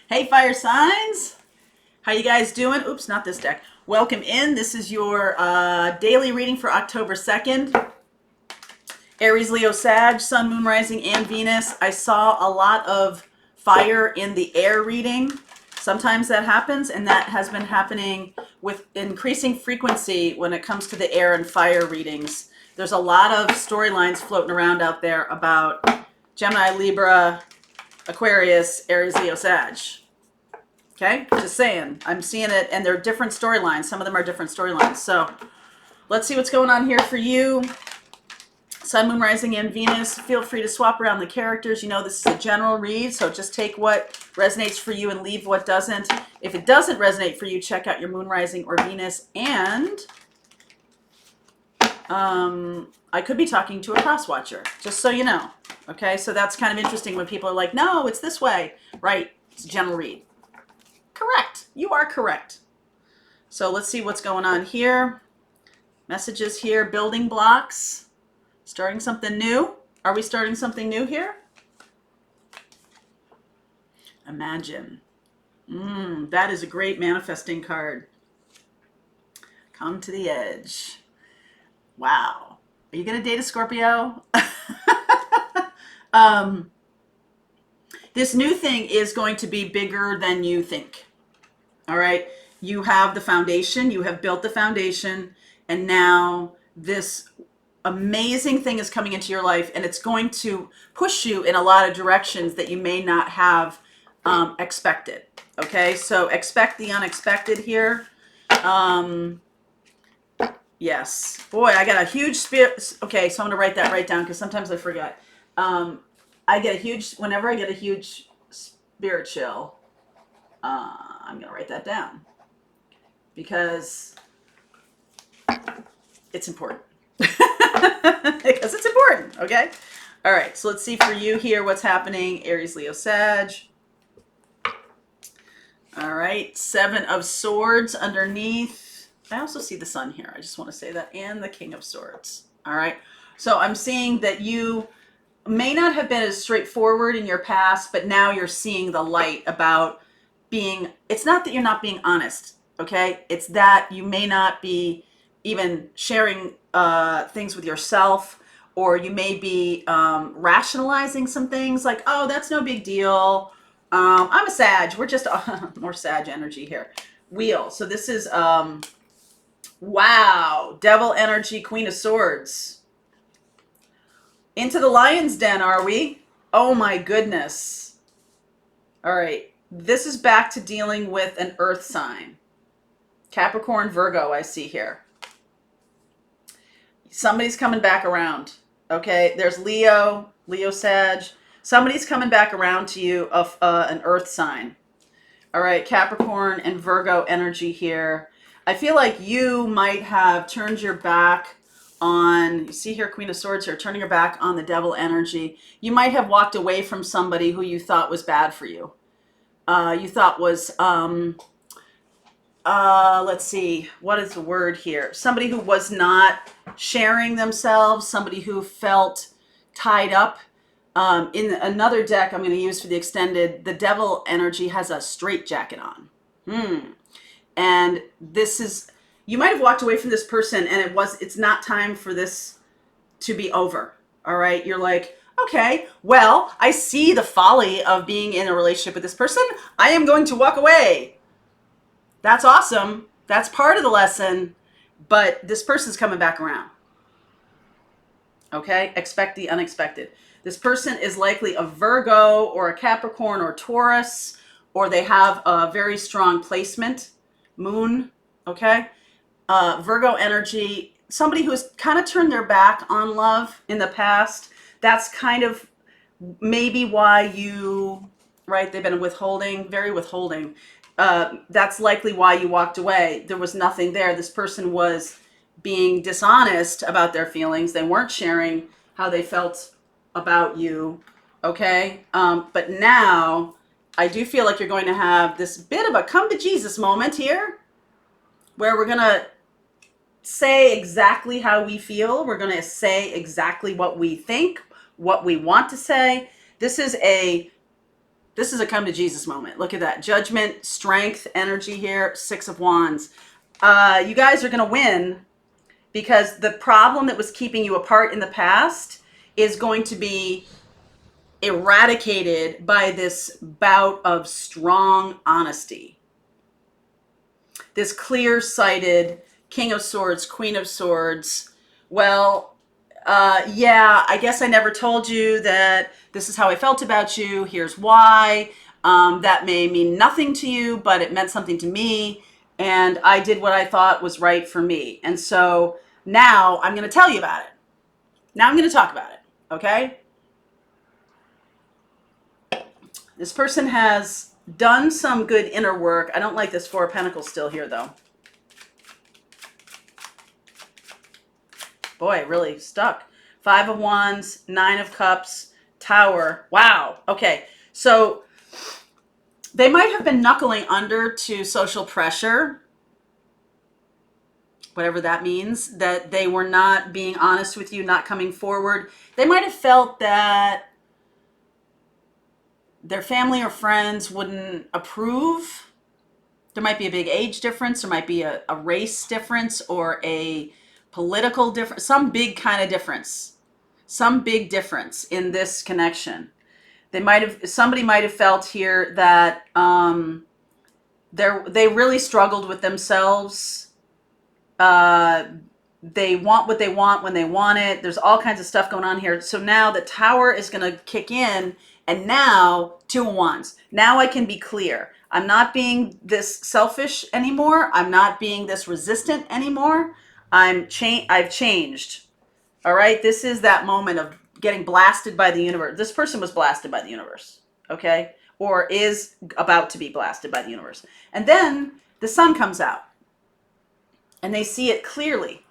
Hey, fire signs. How you guys doing? Oops, not this deck. Welcome in. This is your daily reading for October 2nd. Aries, Leo, Sag, Sun, Moon, Rising, and Venus. I saw a lot of fire in the air reading. Sometimes that happens, and that has been happening with increasing frequency when it comes to the air and fire readings. There's a lot of storylines floating around out there about Gemini, Libra, Aquarius, Aries, Leo, Sag. Okay, just saying. I'm seeing it, and they're different storylines. Some of them are different storylines. So let's see what's going on here for you. Sun, Moon, Rising, and Venus. Feel free to swap around the characters. You know, this is a general read, so just take what resonates for you and leave what doesn't. If it doesn't resonate for you, check out your Moon, Rising, or Venus. And I could be talking to a cross-watcher, just so you know. Okay, so that's kind of interesting when people are like, no, it's this way. Right, it's a general read. Correct. You are correct. So let's see what's going on here. Messages here, building blocks. Starting something new. Are we starting something new here? Imagine. That is a great manifesting card. Come to the edge. Wow. Are you going to date a Scorpio? This new thing is going to be bigger than you think. All right. You have the foundation. You have built the foundation. And now this amazing thing is coming into your life, and it's going to push you in a lot of directions that you may not have expected. Okay. So expect the unexpected here. Yes. Boy, I got a huge spirit. Okay. So I'm going to write that right down because sometimes I forget. Whenever I get a huge spirit chill, I'm going to write that down because it's important. Because it's important, okay? All right, so let's see for you here what's happening. Aries, Leo, Sag. All right, 7 of Swords underneath. I also see the Sun here. I just want to say that. And the King of Swords. All right, so I'm seeing that you may not have been as straightforward in your past, but now you're seeing the light about being, it's not that you're not being honest, okay? It's that you may not be even sharing things with yourself, or you may be rationalizing some things like, oh, that's no big deal. I'm a Sag. We're just more Sag energy here. Wheel. So this is, wow, Devil energy, Queen of Swords. Into the lion's den, are we? Oh my goodness. All right. This is back to dealing with an earth sign. Capricorn, Virgo, I see here. Somebody's coming back around. Okay. There's Leo, Sag. Somebody's coming back around to you of an earth sign. All right. Capricorn and Virgo energy here. I feel like you might have turned your back on, you see here, Queen of Swords here, turning your back on the devil energy. You might have walked away from somebody who you thought was bad for you. You thought was, let's see, what is the word here? Somebody who was not sharing themselves, somebody who felt tied up. In another deck I'm going to use for the extended, the devil energy has a straitjacket on. And this is, you might have walked away from this person and it's not time for this to be over. All right. You're like, okay, well, I see the folly of being in a relationship with this person. I am going to walk away. That's awesome. That's part of the lesson, but this person's coming back around. Okay. Expect the unexpected. This person is likely a Virgo or a Capricorn or Taurus, or they have a very strong placement, moon. Okay. Virgo energy, somebody who's kind of turned their back on love in the past. That's kind of maybe why you, right, they've been withholding, very withholding. That's likely why you walked away. There was nothing there. This person was being dishonest about their feelings. They weren't sharing how they felt about you, okay? But now I do feel like you're going to have this bit of a come to Jesus moment here where we're going to say exactly how we feel. We're going to say exactly what we think, what we want to say. This is a This is a come to Jesus moment. Look at that. Judgment, strength, energy here. 6 of Wands. You guys are going to win because the problem that was keeping you apart in the past is going to be eradicated by this bout of strong honesty. This clear-sighted King of Swords, Queen of Swords. Well, yeah, I guess I never told you that this is how I felt about you. Here's why. That may mean nothing to you, but it meant something to me. And I did what I thought was right for me. And so now I'm going to tell you about it. Now I'm going to talk about it. Okay? This person has done some good inner work. I don't like this 4 of Pentacles still here, though. Boy, really stuck. 5 of Wands, 9 of Cups, Tower. Wow. Okay. So they might have been knuckling under to social pressure, whatever that means, that they were not being honest with you, not coming forward. They might have felt that their family or friends wouldn't approve. There might be a big age difference. There might be a race difference or a political difference, some big kind of difference, some big difference in this connection. Somebody might have felt here that they really struggled with themselves. They want what they want when they want it. There's all kinds of stuff going on here. So now the Tower is going to kick in, and now 2 of Wands. Now I can be clear. I'm not being this selfish anymore. I'm not being this resistant anymore. I've changed. All right. This is that moment of getting blasted by the universe. This person was blasted by the universe. Okay. Or is about to be blasted by the universe. And then the sun comes out and they see it clearly.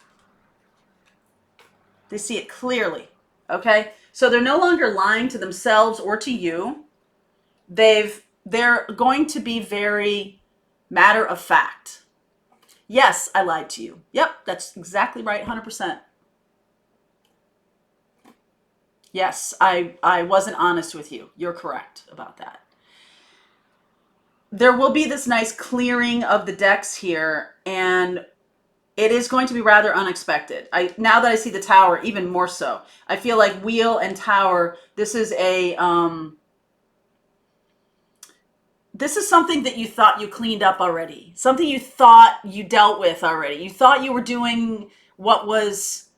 They see it clearly. Okay. So they're no longer lying to themselves or to you. They're going to be very matter of fact. Yes, I lied to you. Yep, that's exactly right, 100%. Yes, I wasn't honest with you. You're correct about that. There will be this nice clearing of the decks here, and it is going to be rather unexpected. Now that I see the Tower, even more so. I feel like Wheel and Tower, this is something that you thought you cleaned up already. Something you thought you dealt with already. You thought you were doing what was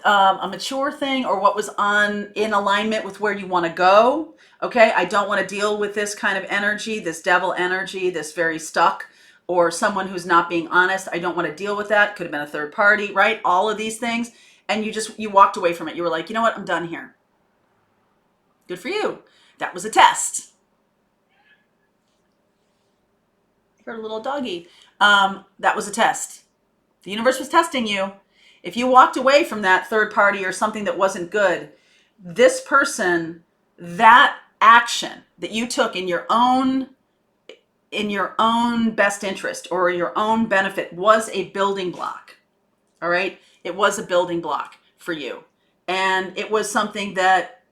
a mature thing or what was in alignment with where you want to go. Okay, I don't want to deal with this kind of energy, this devil energy, this very stuck, or someone who's not being honest. I don't want to deal with that. Could have been a third party, right? All of these things. And you walked away from it. You were like, you know what? I'm done here. Good for you. That was a test. Heard a little doggy. That was a test. The universe was testing you. If you walked away from that third party or something that wasn't good, this person, that action that you took in your own best interest or your own benefit was a building block. All right? It was a building block for you. And it was something that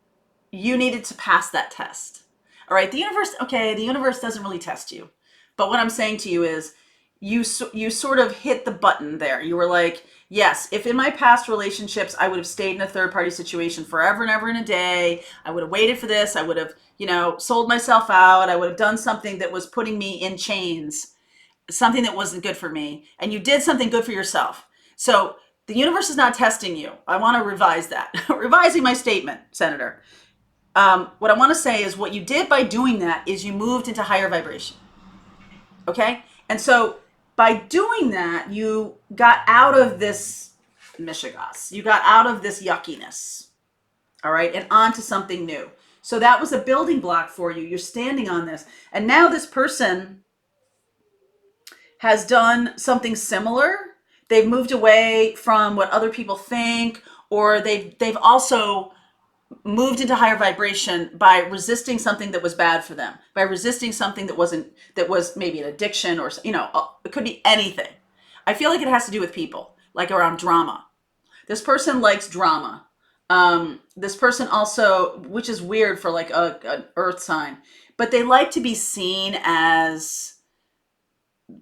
you needed to pass that test. All right? The universe doesn't really test you. But what I'm saying to you is you sort of hit the button there. You were like, yes, if in my past relationships, I would have stayed in a third party situation forever and ever and a day, I would have waited for this. I would have, sold myself out. I would have done something that was putting me in chains, something that wasn't good for me. And you did something good for yourself. So the universe is not testing you. I want to revise that. Revising my statement, Senator. What I want to say is what you did by doing that is you moved into higher vibration. Okay? And so by doing that, you got out of this mishigas. You got out of this yuckiness. All right? And onto something new. So that was a building block for you. You're standing on this. And now this person has done something similar. They've moved away from what other people think, or they've also moved into higher vibration by resisting something that was bad for them, by resisting something that was maybe an addiction, or it could be anything. I feel like it has to do with people, like around drama. This person likes drama. This person also, which is weird for like an earth sign, but they like to be seen as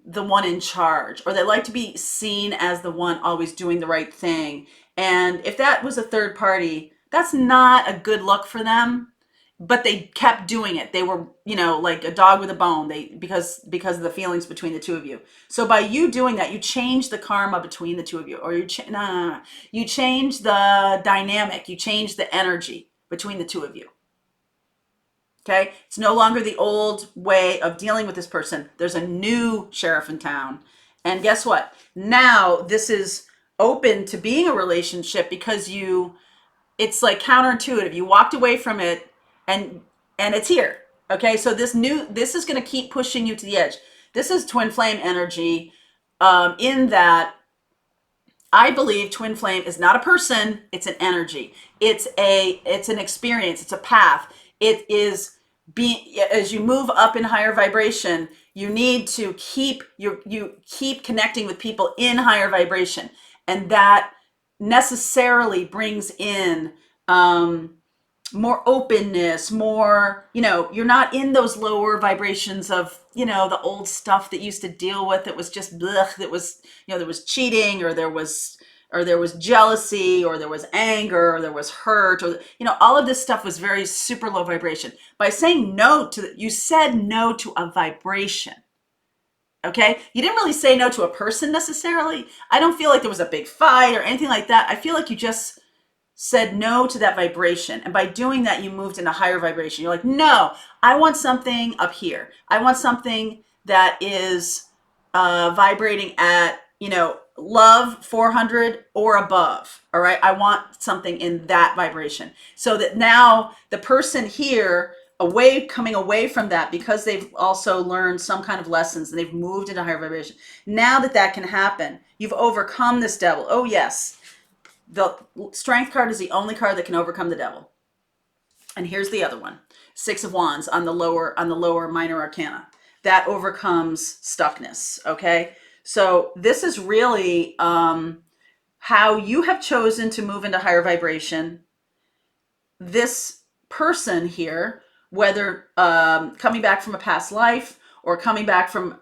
the one in charge, or they like to be seen as the one always doing the right thing. And if that was a third party, that's not a good look for them. But they kept doing it. They were, like a dog with a bone. Because of the feelings between the two of you. So by you doing that, you change the karma between the two of you, or you change the dynamic. You change the energy between the two of you. Okay, it's no longer the old way of dealing with this person. There's a new sheriff in town. And guess what? Now this is open to being a relationship because it's like counterintuitive. You walked away from it and it's here. Okay, so this is going to keep pushing you to the edge. This is twin flame energy, in that I believe twin flame is not a person, it's an energy. It's an experience, it's a path. It is as you move up in higher vibration, you need to keep connecting with people in higher vibration. And that necessarily brings in more openness, more, you're not in those lower vibrations of, the old stuff that you used to deal with. It was just blech, that was, there was cheating, or there was jealousy, or there was anger, or there was hurt, or, all of this stuff was very super low vibration. By saying no you said no to a vibration. Okay. You didn't really say no to a person necessarily. I don't feel like there was a big fight or anything like that. I feel like you just said no to that vibration. And by doing that, you moved into higher vibration. You're like, no, I want something up here. I want something that is vibrating at, love 400 or above. All right. I want something in that vibration, so that now the person here coming away from that, because they've also learned some kind of lessons and they've moved into higher vibration. Now that can happen, you've overcome this devil. Oh yes. The Strength card is the only card that can overcome the devil. And here's the other one. 6 of Wands on the lower minor arcana. That overcomes stuckness, okay? So this is really how you have chosen to move into higher vibration. This person here, whether coming back from a past life or coming back from,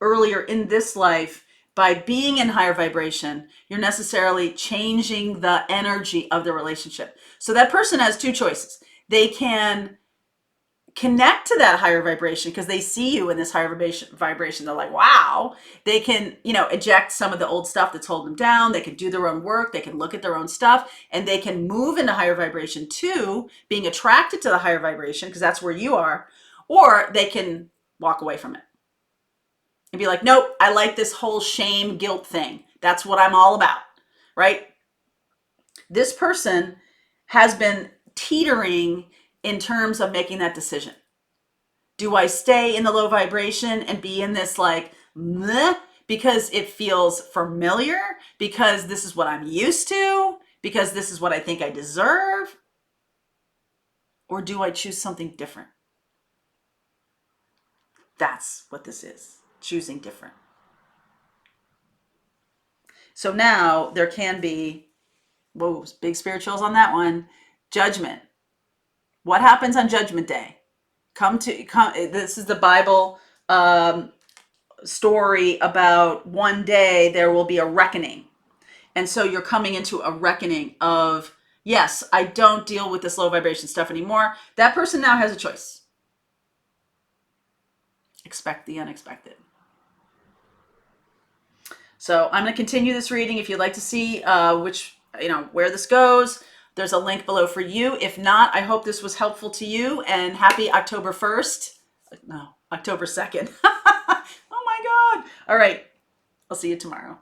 earlier in this life, by being in higher vibration, you're necessarily changing the energy of the relationship. So that person has two choices. They can connect to that higher vibration because they see you in this higher vibration. They're like, wow. They can, eject some of the old stuff that's holding them down. They can do their own work. They can look at their own stuff, and they can move into higher vibration too, being attracted to the higher vibration because that's where you are, or they can walk away from it and be like, nope, I like this whole shame, guilt thing. That's what I'm all about, right? This person has been teetering in terms of making that decision. Do I stay in the low vibration and be in this like, meh, because it feels familiar, because this is what I'm used to, because this is what I think I deserve? Or do I choose something different? That's what this is. Choosing different. So now there can be, whoa, big spirituals on that one. Judgment. What happens on Judgment Day? This is the Bible story about one day there will be a reckoning. And so you're coming into a reckoning of, yes, I don't deal with this low vibration stuff anymore. That person now has a choice. Expect the unexpected. So I'm going to continue this reading. If you'd like to see where this goes, there's a link below for you. If not, I hope this was helpful to you, and happy October 1st. No, October 2nd. Oh my God. All right. I'll see you tomorrow.